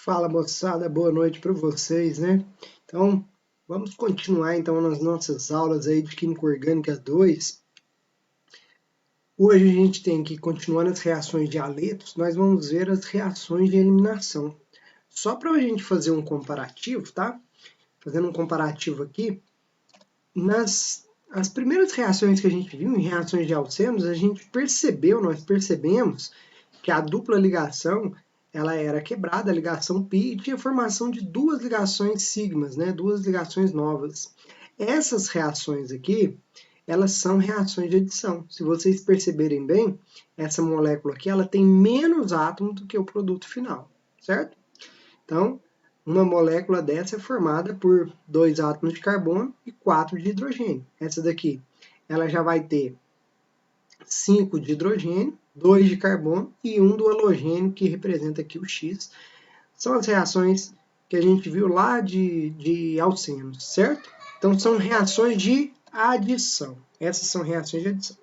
Fala moçada, boa noite para vocês, né? Então, vamos continuar então nas nossas aulas aí de Química Orgânica 2. Hoje a gente tem que continuar nas reações de haletos, nós vamos ver as reações de eliminação. Só para a gente fazer um comparativo, tá? Fazendo um comparativo aqui, as primeiras reações que a gente viu em reações de alcenos, nós percebemos que a dupla ligação ela era quebrada, a ligação π, e tinha formação de duas ligações sigmas, né? Duas ligações novas. Essas reações aqui, elas são reações de adição. Se vocês perceberem bem, essa molécula aqui ela tem menos átomos do que o produto final, certo? Então, uma molécula dessa é formada por 2 átomos de carbono e 4 de hidrogênio. Essa daqui, ela já vai ter 5 de hidrogênio, 2 de carbono e 1 do halogênio, que representa aqui o X. São as reações que a gente viu lá de alcenos, certo? Então, são reações de adição. Essas são reações de adição.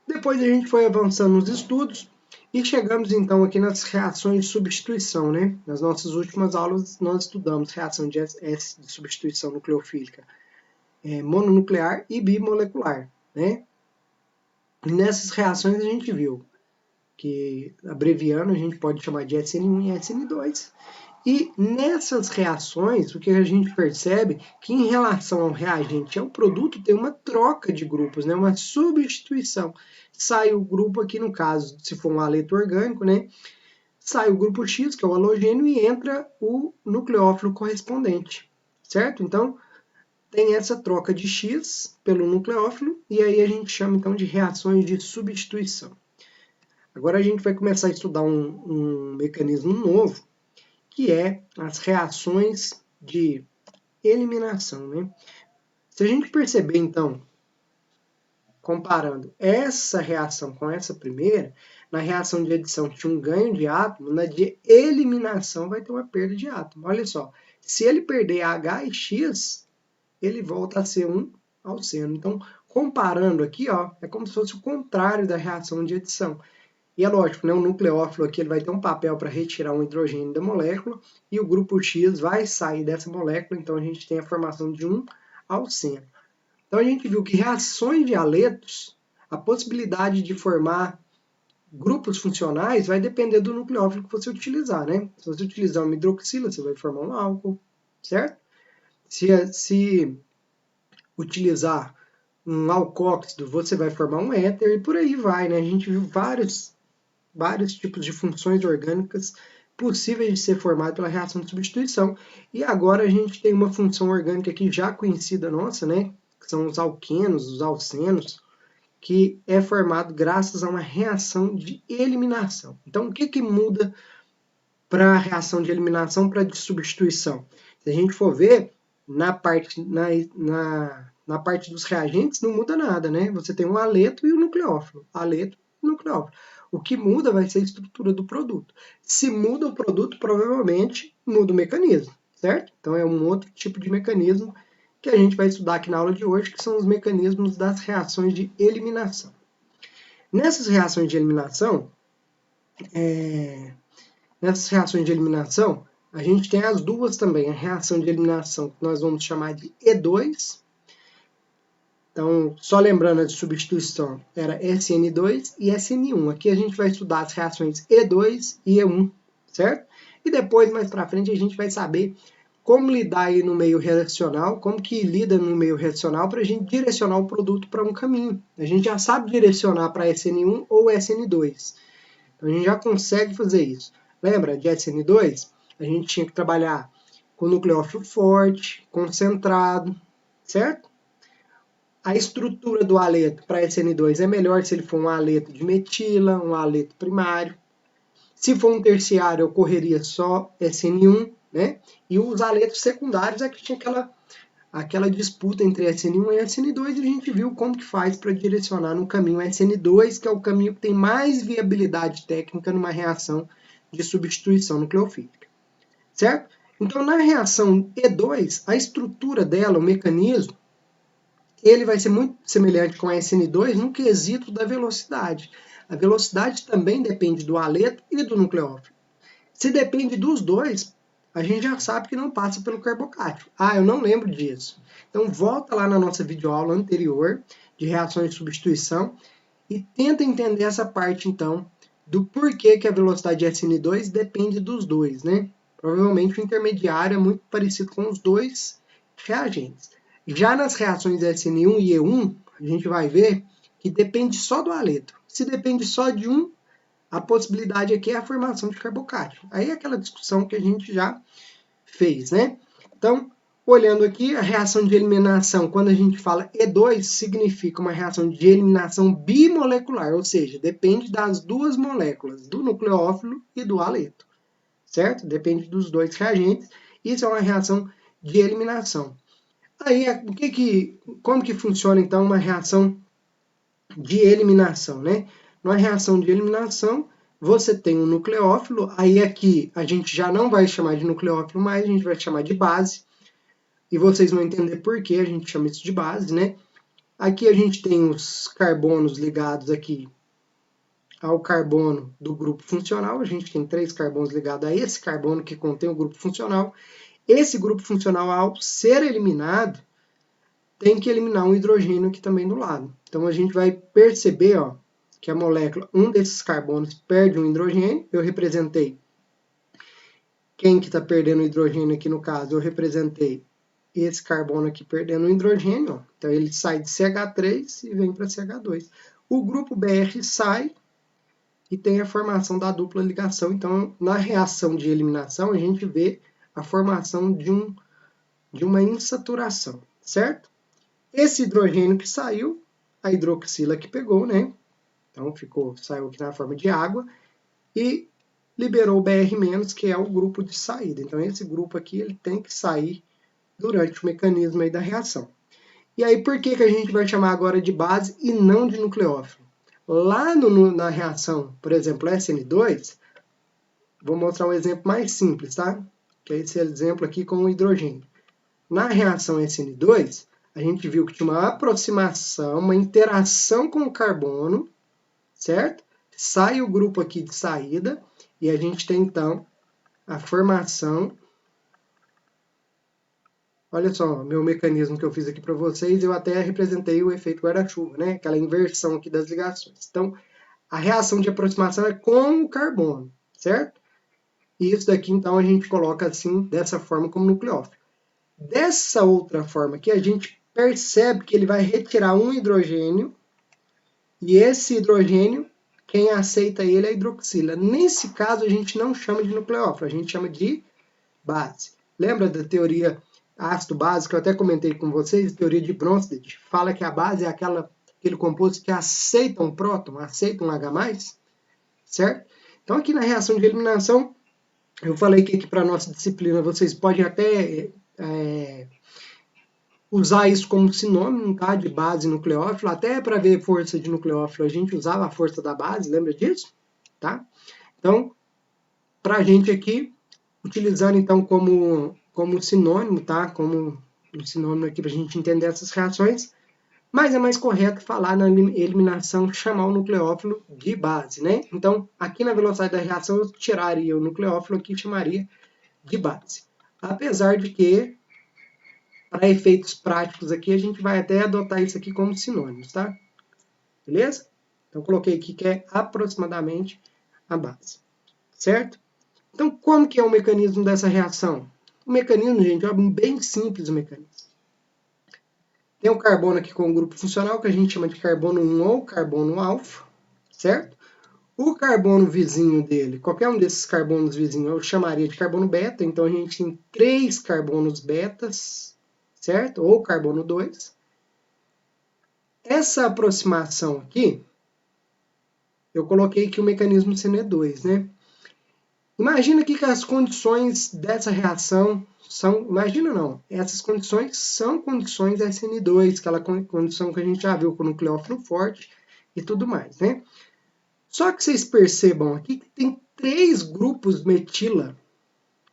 Depois a gente foi avançando nos estudos e chegamos então aqui nas reações de substituição, né? Nas nossas últimas aulas nós estudamos reação de substituição nucleofílica mononuclear e bimolecular, né? E nessas reações a gente viu que, abreviando, a gente pode chamar de SN1 e SN2. E nessas reações, o que a gente percebe que em relação ao reagente e ao produto tem uma troca de grupos, né? Uma substituição. Sai o grupo aqui, no caso, se for um haleto orgânico, né? Sai o grupo X, que é o halogênio, e entra o nucleófilo correspondente, certo? Então, tem essa troca de X pelo nucleófilo, e aí a gente chama então de reações de substituição. Agora a gente vai começar a estudar um mecanismo novo, que é as reações de eliminação, né? Se a gente perceber então, comparando essa reação com essa primeira, na reação de adição tinha um ganho de átomo, na de eliminação vai ter uma perda de átomo. Olha só, se ele perder H e X, ele volta a ser um alceno. Então, comparando aqui, ó, é como se fosse o contrário da reação de adição. E é lógico, né, o nucleófilo aqui ele vai ter um papel para retirar um hidrogênio da molécula, e o grupo X vai sair dessa molécula, então a gente tem a formação de um alceno. Então a gente viu que reações de haletos, a possibilidade de formar grupos funcionais vai depender do nucleófilo que você utilizar, né? Se você utilizar uma hidroxila, você vai formar um álcool, certo? Se utilizar um alcóxido, você vai formar um éter e por aí vai, né? A gente viu vários tipos de funções orgânicas possíveis de ser formadas pela reação de substituição. E agora a gente tem uma função orgânica aqui já conhecida nossa, né? Que são os alquenos, os alcenos, que é formado graças a uma reação de eliminação. Então, o que muda para a reação de eliminação para a de substituição? Se a gente for ver, na parte dos reagentes não muda nada, né? Você tem um haleto e o nucleófilo. Haleto e nucleófilo. O que muda vai ser a estrutura do produto. Se muda o produto, provavelmente muda o mecanismo, certo? Então é um outro tipo de mecanismo que a gente vai estudar aqui na aula de hoje, que são os mecanismos das reações de eliminação. Nessas reações de eliminação, a gente tem as duas também, a reação de eliminação que nós vamos chamar de E2. Então, só lembrando, a de substituição era SN2 e SN1. Aqui a gente vai estudar as reações E2 e E1, certo? E depois, mais para frente, a gente vai saber como lidar aí no meio reacional, como que lida no meio reacional para a gente direcionar o produto para um caminho. A gente já sabe direcionar para SN1 ou SN2. Então, a gente já consegue fazer isso. Lembra de SN2? A gente tinha que trabalhar com nucleófilo forte, concentrado, certo? A estrutura do haleto para SN2 é melhor se ele for um haleto de metila, um haleto primário. Se for um terciário, ocorreria só SN1, né? E os haletos secundários é que tinha aquela disputa entre SN1 e SN2, e a gente viu como que faz para direcionar no caminho SN2, que é o caminho que tem mais viabilidade técnica numa reação de substituição nucleofílica, certo? Então, na reação E2, a estrutura dela, o mecanismo, ele vai ser muito semelhante com a SN2 no quesito da velocidade. A velocidade também depende do haleto e do nucleófilo. Se depende dos dois, a gente já sabe que não passa pelo carbocátil. Ah, eu não lembro disso. Então volta lá na nossa videoaula anterior de reações de substituição e tenta entender essa parte então do porquê que a velocidade de SN2 depende dos dois, né? Provavelmente o intermediário é muito parecido com os dois reagentes. Já nas reações SN1 e E1, a gente vai ver que depende só do haleto. Se depende só de um, a possibilidade aqui é a formação de carbocátil. Aí é aquela discussão que a gente já fez, né? Então, olhando aqui, a reação de eliminação, quando a gente fala E2, significa uma reação de eliminação bimolecular, ou seja, depende das duas moléculas, do nucleófilo e do haleto, certo? Depende dos dois reagentes. Isso é uma reação de eliminação. Aí, como que funciona então uma reação de eliminação, né? Numa reação de eliminação, você tem um nucleófilo, aí aqui a gente já não vai chamar de nucleófilo mais, a gente vai chamar de base, e vocês vão entender por que a gente chama isso de base, né? Aqui a gente tem os carbonos ligados aqui ao carbono do grupo funcional, a gente tem 3 carbonos ligados a esse carbono que contém o grupo funcional. Esse grupo funcional, ao ser eliminado, tem que eliminar um hidrogênio aqui também do lado. Então a gente vai perceber, ó, que a molécula, um desses carbonos perde um hidrogênio. Eu representei quem que está perdendo o hidrogênio aqui no caso, eu representei esse carbono aqui perdendo o hidrogênio. Ó. Então ele sai de CH3 e vem para CH2. O grupo BR sai e tem a formação da dupla ligação. Então na reação de eliminação a gente vê a formação de uma insaturação, certo? Esse hidrogênio que saiu, a hidroxila que pegou, né? Então saiu aqui na forma de água e liberou o Br-, que é o grupo de saída. Então esse grupo aqui ele tem que sair durante o mecanismo aí da reação. E aí por que a gente vai chamar agora de base e não de nucleófilo? Lá na reação, por exemplo, SN2, vou mostrar um exemplo mais simples, tá? Que é esse exemplo aqui com o hidrogênio. Na reação SN2, a gente viu que tinha uma aproximação, uma interação com o carbono, certo? Sai o grupo aqui de saída e a gente tem então a formação. Olha só, meu mecanismo que eu fiz aqui para vocês, eu até representei o efeito guarda-chuva, né? Aquela inversão aqui das ligações. Então, a reação de aproximação é com o carbono, certo? E isso daqui, então, a gente coloca assim, dessa forma, como nucleófilo. Dessa outra forma aqui, a gente percebe que ele vai retirar um hidrogênio, e esse hidrogênio, quem aceita ele é a hidroxila. Nesse caso, a gente não chama de nucleófilo, a gente chama de base. Lembra da teoria ácido-base, que eu até comentei com vocês, a teoria de Bronsted, fala que a base é aquele composto que aceita um próton, aceita um H+, certo? Então, aqui na reação de eliminação, eu falei que aqui para a nossa disciplina vocês podem até usar isso como sinônimo, tá? De base nucleófilo, até para ver força de nucleófilo a gente usava a força da base, lembra disso? Tá? Então, para a gente aqui, utilizando então como sinônimo, tá? Como um sinônimo aqui para a gente entender essas reações, mas é mais correto falar na eliminação, chamar o nucleófilo de base, né? Então, aqui na velocidade da reação, eu tiraria o nucleófilo aqui e chamaria de base. Apesar de que, para efeitos práticos aqui, a gente vai até adotar isso aqui como sinônimos, tá? Beleza? Então, coloquei aqui que é aproximadamente a base, certo? Então, como que é o mecanismo dessa reação? O mecanismo, gente, é bem simples o mecanismo. Tem o carbono aqui com o grupo funcional, que a gente chama de carbono 1 ou carbono alfa, certo? O carbono vizinho dele, qualquer um desses carbonos vizinhos, eu chamaria de carbono beta, então a gente tem 3 carbonos betas, certo? Ou carbono 2. Essa aproximação aqui, eu coloquei que o mecanismo CN2, né? Imagina aqui que as condições dessa reação são, imagina não, essas condições são condições SN2, aquela condição que a gente já viu com o nucleófilo forte e tudo mais, né? Só que vocês percebam aqui que tem 3 grupos metila,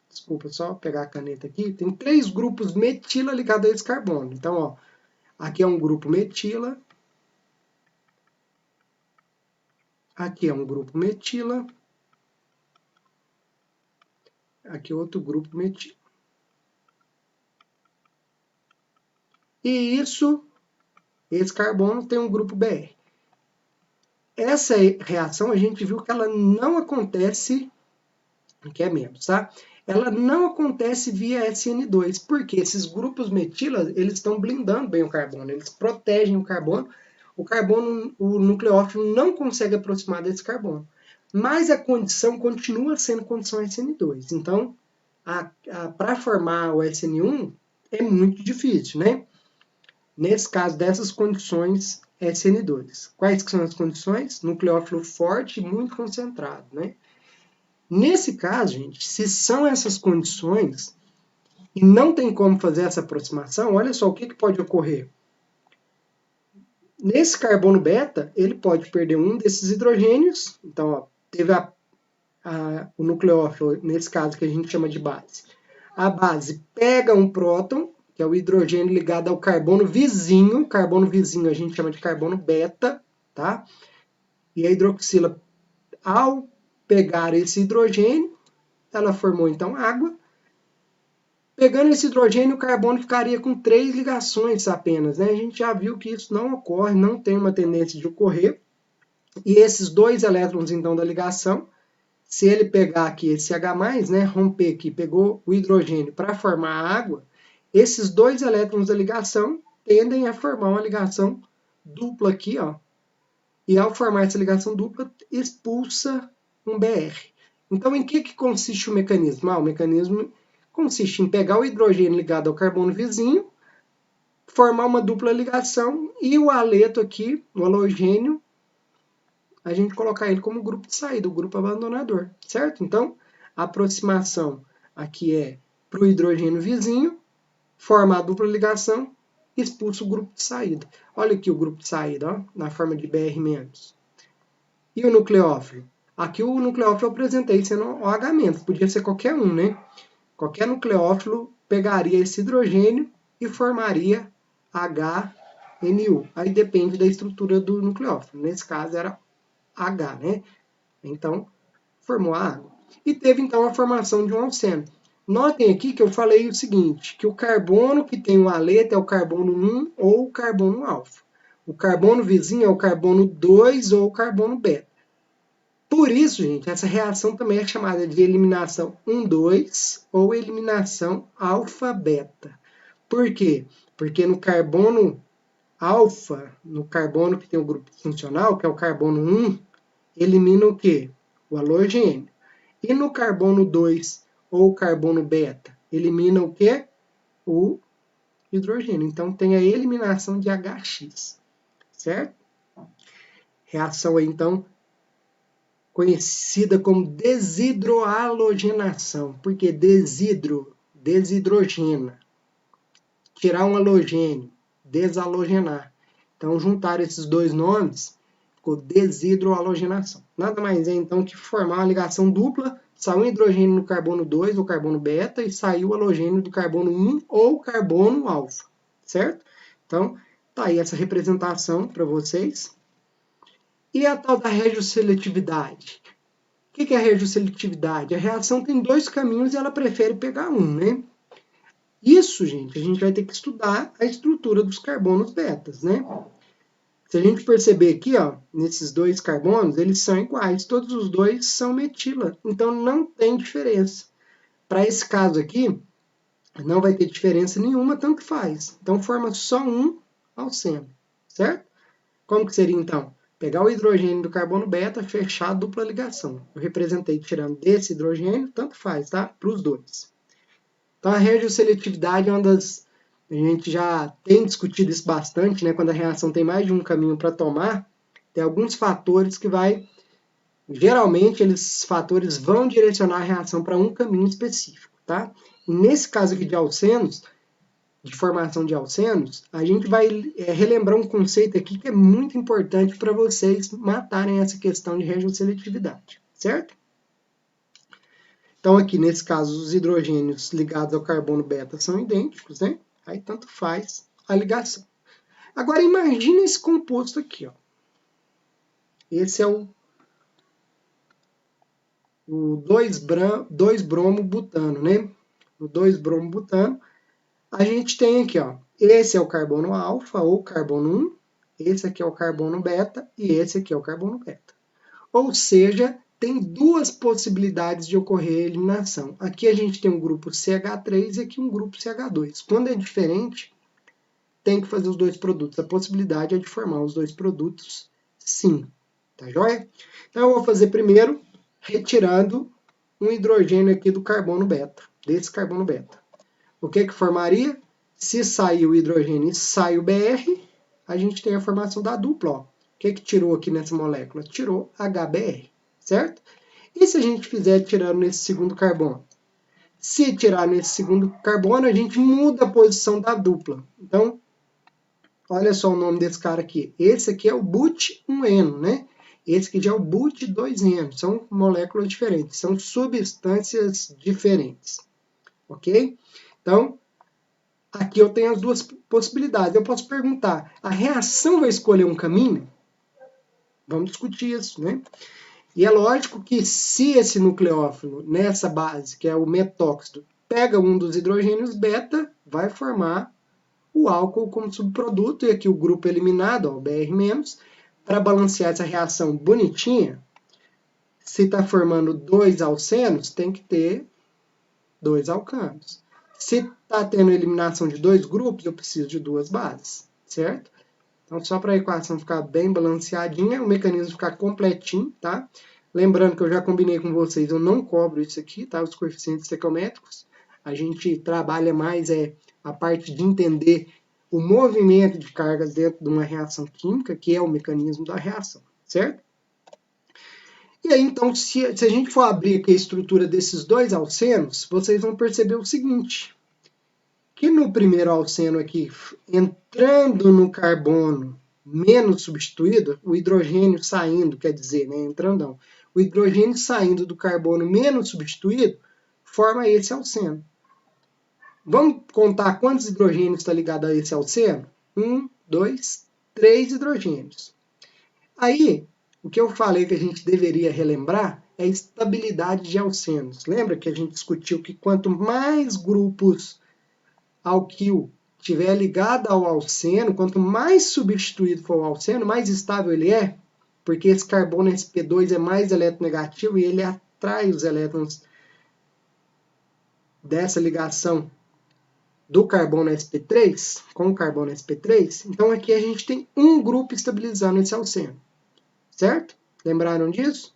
desculpa, só pegar a caneta aqui, tem 3 grupos metila ligados a esse carbono. Então, ó, aqui é um grupo metila, aqui é um grupo metila, Aqui outro grupo metilo. E esse carbono tem um grupo Br. Essa reação a gente viu que ela não acontece, que é menos, tá? Ela não acontece via SN2, porque esses grupos metila, eles estão blindando bem o carbono, eles protegem o carbono, o nucleófilo não consegue aproximar desse carbono. Mas a condição continua sendo condição SN2. Então, para formar o SN1 é muito difícil, né? Nesse caso, dessas condições SN2. Quais que são as condições? Nucleófilo forte e muito concentrado, né? Nesse caso, gente, se são essas condições e não tem como fazer essa aproximação, olha só o que pode ocorrer. Nesse carbono beta, ele pode perder um desses hidrogênios. Então, ó, teve o nucleófilo, nesse caso que a gente chama de base. A base pega um próton, que é o hidrogênio ligado ao carbono vizinho. Carbono vizinho a gente chama de carbono beta, tá? E a hidroxila, ao pegar esse hidrogênio, ela formou então água. Pegando esse hidrogênio, o carbono ficaria com 3 ligações apenas, né? A gente já viu que isso não ocorre, não tem uma tendência de ocorrer. E esses 2 elétrons, então, da ligação, se ele pegar aqui esse H+, né, romper aqui, pegou o hidrogênio para formar a água, esses 2 elétrons da ligação tendem a formar uma ligação dupla aqui, ó. E ao formar essa ligação dupla, expulsa um Br. Então, em que consiste o mecanismo? O mecanismo consiste em pegar o hidrogênio ligado ao carbono vizinho, formar uma dupla ligação e o haleto aqui, o halogênio, a gente colocar ele como grupo de saída, o grupo abandonador, certo? Então, a aproximação aqui é para o hidrogênio vizinho, forma a dupla ligação, expulsa o grupo de saída. Olha aqui o grupo de saída, ó, na forma de Br-. E o nucleófilo? Aqui o nucleófilo eu apresentei sendo OH-, podia ser qualquer um, né? Qualquer nucleófilo pegaria esse hidrogênio e formaria HNU. Aí depende da estrutura do nucleófilo. Nesse caso era H, né? Então, formou a água. E teve então a formação de um alceno. Notem aqui que eu falei o seguinte, que o carbono que tem o haleto é o carbono 1 ou o carbono alfa. O carbono vizinho é o carbono 2 ou o carbono beta. Por isso, gente, essa reação também é chamada de eliminação 1,2 ou eliminação alfa-beta. Por quê? Porque no carbono alfa, no carbono que tem o grupo funcional, que é o carbono 1, elimina o quê? O halogênio. E no carbono 2 ou carbono beta, elimina o quê? O hidrogênio. Então tem a eliminação de HX, certo? Reação aí, então, conhecida como desidrohalogenação. Por que desidrogena. Tirar um halogênio, desalogenar. Então, juntar esses 2 nomes, ficou desidrohalogenação. Nada mais é, então, que formar uma ligação dupla, saiu um hidrogênio no carbono 2, ou carbono beta, e saiu o halogênio do carbono 1, ou carbono alfa, certo? Então, tá aí essa representação para vocês. E a tal da regioseletividade? O que é a regioseletividade? A reação tem 2 caminhos e ela prefere pegar um, né? Isso, gente, a gente vai ter que estudar a estrutura dos carbonos betas, né? Se a gente perceber aqui, ó, nesses 2 carbonos, eles são iguais, todos os 2 são metila, então não tem diferença. Para esse caso aqui, não vai ter diferença nenhuma, tanto faz. Então forma só um alceno, certo? Como que seria então? Pegar o hidrogênio do carbono beta, fechar a dupla ligação. Eu representei tirando desse hidrogênio, tanto faz, tá? Para os 2. Então a regioseletividade é uma das... A gente já tem discutido isso bastante, né? Quando a reação tem mais de um caminho para tomar, tem alguns fatores que vai... Geralmente, esses fatores vão direcionar a reação para um caminho específico, tá? E nesse caso aqui de alcenos, de formação de alcenos, a gente vai relembrar um conceito aqui que é muito importante para vocês matarem essa questão de regioseletividade, certo? Então aqui, nesse caso, os hidrogênios ligados ao carbono beta são idênticos, né? Aí tanto faz a ligação. Agora imagine esse composto aqui, ó. Esse é o o 2-bromo-butano, né? O 2-bromo-butano, a gente tem aqui, ó, esse é o carbono alfa ou carbono 1, esse aqui é o carbono beta e esse aqui é o carbono beta. Ou seja, tem duas possibilidades de ocorrer a eliminação. Aqui a gente tem um grupo CH3 e aqui um grupo CH2. Quando é diferente, tem que fazer os dois produtos. A possibilidade é de formar os dois produtos, sim. Tá joia? Então eu vou fazer primeiro retirando um hidrogênio aqui do carbono beta, desse carbono beta. O que formaria? Se sair o hidrogênio e sai o BR, a gente tem a formação da dupla. Ó. O que tirou aqui nessa molécula? Tirou HBr, certo? E se a gente fizer tirando nesse segundo carbono? Se tirar nesse segundo carbono, a gente muda a posição da dupla. Então, olha só o nome desse cara aqui. Esse aqui é o but1eno, né? Esse aqui já é o but2eno. São moléculas diferentes, são substâncias diferentes. Ok? Então, aqui eu tenho as duas possibilidades. Eu posso perguntar, a reação vai escolher um caminho? Vamos discutir isso, né? E é lógico que se esse nucleófilo, nessa base, que é o metóxido, pega um dos hidrogênios beta, vai formar o álcool como subproduto, e aqui o grupo eliminado, ó, o BR-, para balancear essa reação bonitinha, se está formando 2 alcenos, tem que ter 2 alcanos. Se está tendo eliminação de 2 grupos, eu preciso de 2 bases, certo? Então, só para a equação ficar bem balanceadinha, o mecanismo ficar completinho, tá? Lembrando que eu já combinei com vocês, eu não cobro isso aqui, tá? Os coeficientes estequiométricos. A gente trabalha mais a parte de entender o movimento de cargas dentro de uma reação química, que é o mecanismo da reação, certo? E aí, então, se a gente for abrir aqui a estrutura desses dois alcenos, vocês vão perceber o seguinte, que no primeiro alceno aqui, entrando no carbono menos substituído, o hidrogênio saindo, quer dizer, né, entrando não, o hidrogênio saindo do carbono menos substituído, forma esse alceno. Vamos contar quantos hidrogênios está ligado a esse alceno? 1, 2, 3 hidrogênios. Aí, o que eu falei que a gente deveria relembrar é a estabilidade de alcenos. Lembra que a gente discutiu que quanto mais grupos alquil estiver ligado ao alceno, quanto mais substituído for o alceno, mais estável ele é, porque esse carbono sp2 é mais eletronegativo e ele atrai os elétrons dessa ligação do carbono sp3 com o carbono sp3. Então aqui a gente tem um grupo estabilizando esse alceno, certo? Lembraram disso?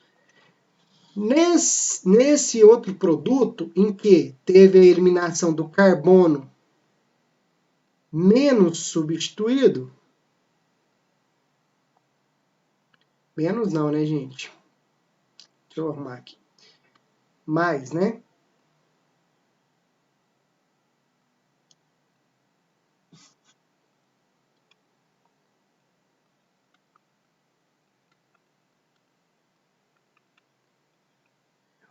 Nesse outro produto, em que teve a eliminação do carbono menos substituído, menos não, né, gente? Deixa eu arrumar aqui. Mais, né?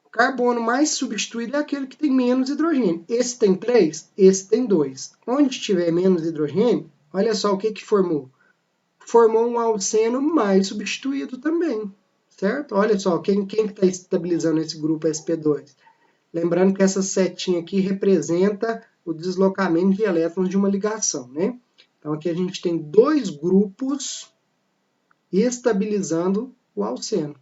O carbono mais substituído é aquele que tem menos hidrogênio. Esse tem 3, esse tem 2. Onde tiver menos hidrogênio, olha só o que formou. Formou um alceno mais substituído também, certo? Olha só, quem está estabilizando esse grupo sp2? Lembrando que essa setinha aqui representa o deslocamento de elétrons de uma ligação, né? Então aqui a gente tem dois grupos estabilizando o alceno.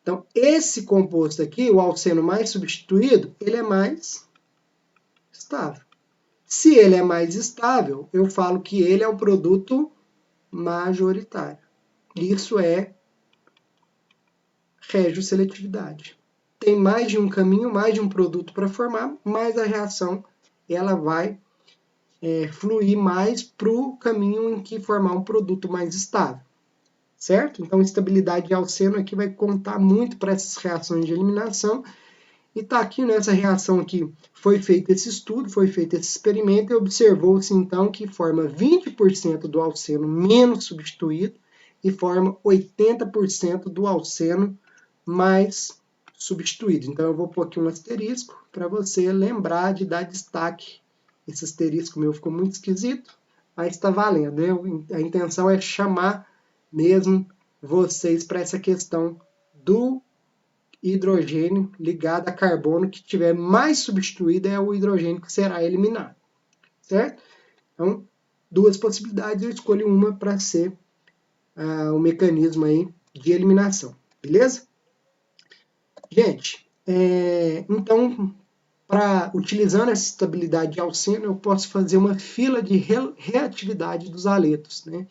Então esse composto aqui, o alceno mais substituído, ele é mais estável. Se ele é mais estável, eu falo que ele é o produto majoritário. Isso é regioseletividade. Tem mais de um caminho, mais de um produto para formar, mais a reação ela vai fluir mais para o caminho em que formar um produto mais estável, certo? Então, estabilidade de alceno aqui vai contar muito para essas reações de eliminação. E está aqui nessa reação aqui, foi feito esse estudo, foi feito esse experimento e observou-se então que forma 20% do alceno menos substituído e forma 80% do alceno mais substituído. Então eu vou pôr aqui um asterisco para você lembrar de dar destaque. Esse asterisco meu ficou muito esquisito, mas está valendo. Né? A intenção é chamar mesmo vocês para essa questão do hidrogênio ligado a carbono que tiver mais substituído é o hidrogênio que será eliminado, certo? Então, duas possibilidades, eu escolho uma para ser o mecanismo aí de eliminação, beleza? Gente, então, utilizando essa estabilidade de alceno, eu posso fazer uma fila de reatividade dos aletos, né?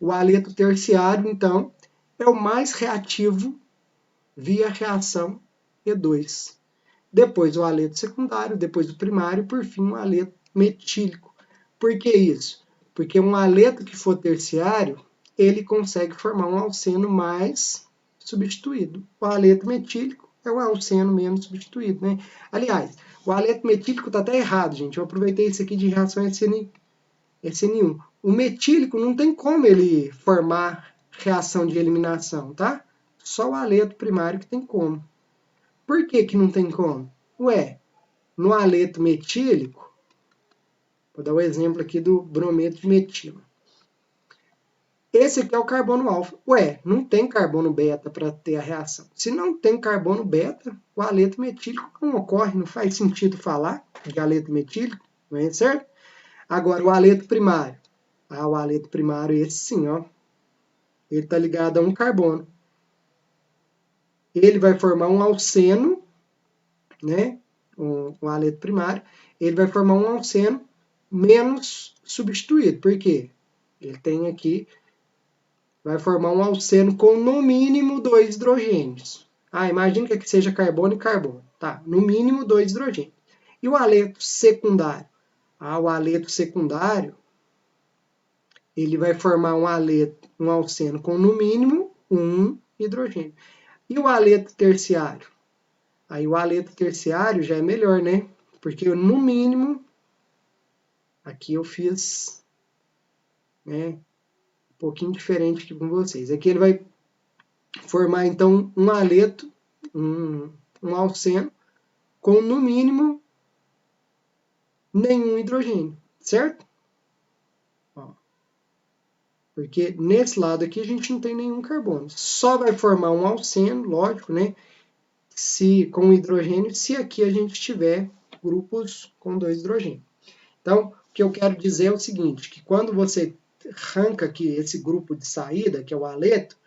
O aleto terciário, então, é o mais reativo via reação E2. Depois o aleto secundário, depois o primário, por fim o aleto metílico. Por que isso? Porque um aleto que for terciário, ele consegue formar um alceno mais substituído. O aleto metílico é um alceno menos substituído, né? Aliás, o aleto metílico está até errado, gente. Eu aproveitei isso aqui de reação SN1. O metílico não tem como ele formar reação de eliminação, tá? Só o aleto primário que tem como. Por que que não tem como? Ué, no aleto metílico, vou dar o exemplo aqui do brometo de metilo. Esse aqui é o carbono alfa. Ué, não tem carbono beta para ter a reação. Se não tem carbono beta, o aleto metílico não ocorre, não faz sentido falar de aleto metílico, não é certo? Agora, o aleto primário. O aleto primário, esse sim, ó. Ele está ligado a um carbono. Ele vai formar um alceno, né? Um aleto primário. Ele vai formar um alceno menos substituído. Por quê? Ele tem aqui, vai formar um alceno com no mínimo 2 hidrogênios. Imagina que aqui seja carbono e carbono. Tá, no mínimo 2 hidrogênios. E o aleto secundário? O aleto secundário, ele vai formar um alceno com no mínimo 1 hidrogênio. E o aleto terciário? Aí o aleto terciário já é melhor, né? Porque no mínimo, aqui eu fiz, né, um pouquinho diferente aqui com vocês. Aqui ele vai formar então um aleto, um alceno, com no mínimo nenhum hidrogênio, certo? Porque nesse lado aqui a gente não tem nenhum carbono. Só vai formar um alceno, lógico, né? Com hidrogênio, se aqui a gente tiver grupos com 2 hidrogênios. Então, o que eu quero dizer é o seguinte, que quando você arranca aqui esse grupo de saída, que é o aleto,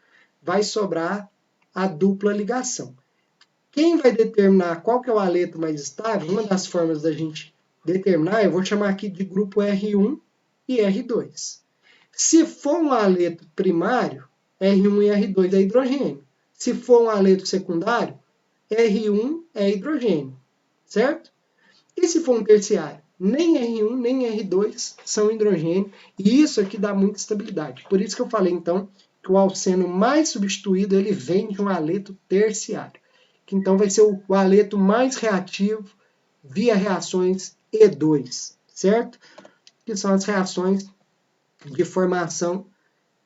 vai sobrar a dupla ligação. Quem vai determinar qual que é o aleto mais estável, uma das formas da gente determinar, eu vou chamar aqui de grupo R1 e R2. Se for um aleto primário, R1 e R2 é hidrogênio. Se for um aleto secundário, R1 é hidrogênio, certo? E se for um terciário? Nem R1 nem R2 são hidrogênio, e isso aqui dá muita estabilidade. Por isso que eu falei, então, que o alceno mais substituído ele vem de um aleto terciário, que então vai ser o aleto mais reativo via reações E2, certo? Que são as reações de formação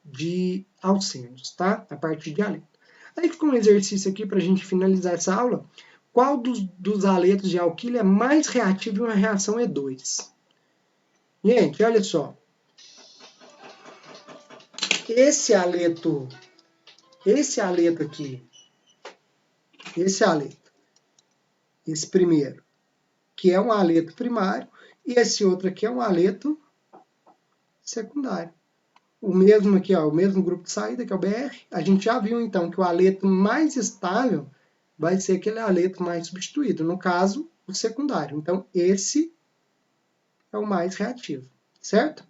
de alcenos, tá? A partir de aleto. Aí fica um exercício aqui para a gente finalizar essa aula. Qual dos aletos de alquilo é mais reativo em uma reação E2? Gente, olha só. Esse aleto aqui, esse primeiro, que é um aleto primário, e esse outro aqui é um aleto secundário. O mesmo aqui, ó, o mesmo grupo de saída, que é o BR. A gente já viu, então, que o aleto mais estável vai ser aquele aleto mais substituído, no caso, o secundário. Então, esse é o mais reativo, certo?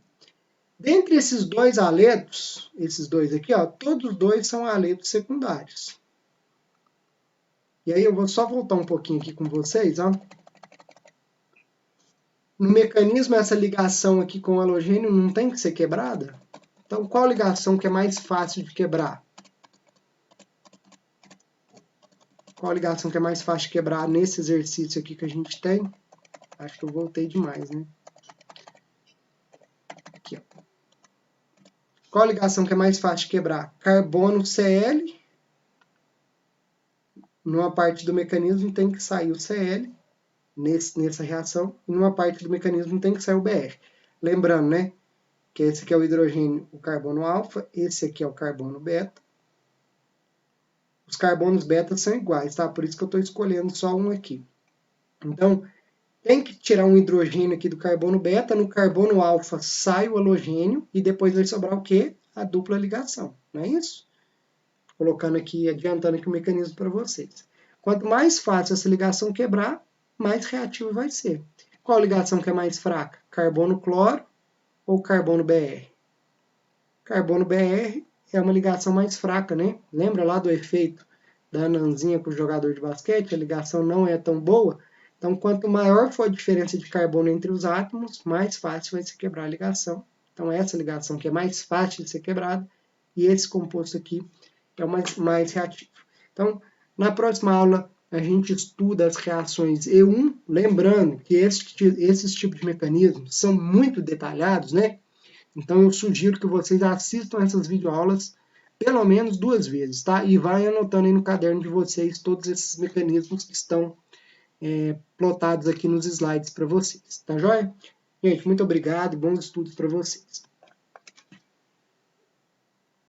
Dentre esses dois aletos, esses dois aqui, ó, todos os dois são aletos secundários. E aí eu vou só voltar um pouquinho aqui com vocês, ó. No mecanismo, essa ligação aqui com o halogênio não tem que ser quebrada? Então, qual ligação que é mais fácil de quebrar? Qual ligação que é mais fácil de quebrar nesse exercício aqui que a gente tem? Acho que eu voltei demais, né? Aqui, ó. Qual ligação que é mais fácil de quebrar? Carbono Cl. Numa parte do mecanismo tem que sair o Cl nessa reação, e numa parte do mecanismo tem que sair o Br. Lembrando, né? Que esse aqui é o hidrogênio, o carbono alfa, esse aqui é o carbono beta. os carbonos beta são iguais, tá? Por isso que eu estou escolhendo só um aqui. Então, tem que tirar um hidrogênio aqui do carbono beta, no carbono alfa sai o halogênio e depois vai sobrar o quê? A dupla ligação, não é isso? Colocando aqui, adiantando aqui o mecanismo para vocês. Quanto mais fácil essa ligação quebrar, mais reativo vai ser. Qual ligação que é mais fraca? Carbono-cloro ou carbono-BR? Carbono-BR é uma ligação mais fraca, né? Lembra lá do efeito da anãzinha com o jogador de basquete? A ligação não é tão boa. Então, quanto maior for a diferença de carbono entre os átomos, mais fácil vai se quebrar a ligação. Então, essa ligação que é mais fácil de ser quebrada, e esse composto aqui é o mais reativo. Então, na próxima aula, a gente estuda as reações E1, lembrando que esses tipos de mecanismos são muito detalhados, né? Então, eu sugiro que vocês assistam essas videoaulas pelo menos 2 vezes, tá? E vai anotando aí no caderno de vocês todos esses mecanismos que estão plotados aqui nos slides para vocês, tá joia? Gente, muito obrigado e bons estudos para vocês.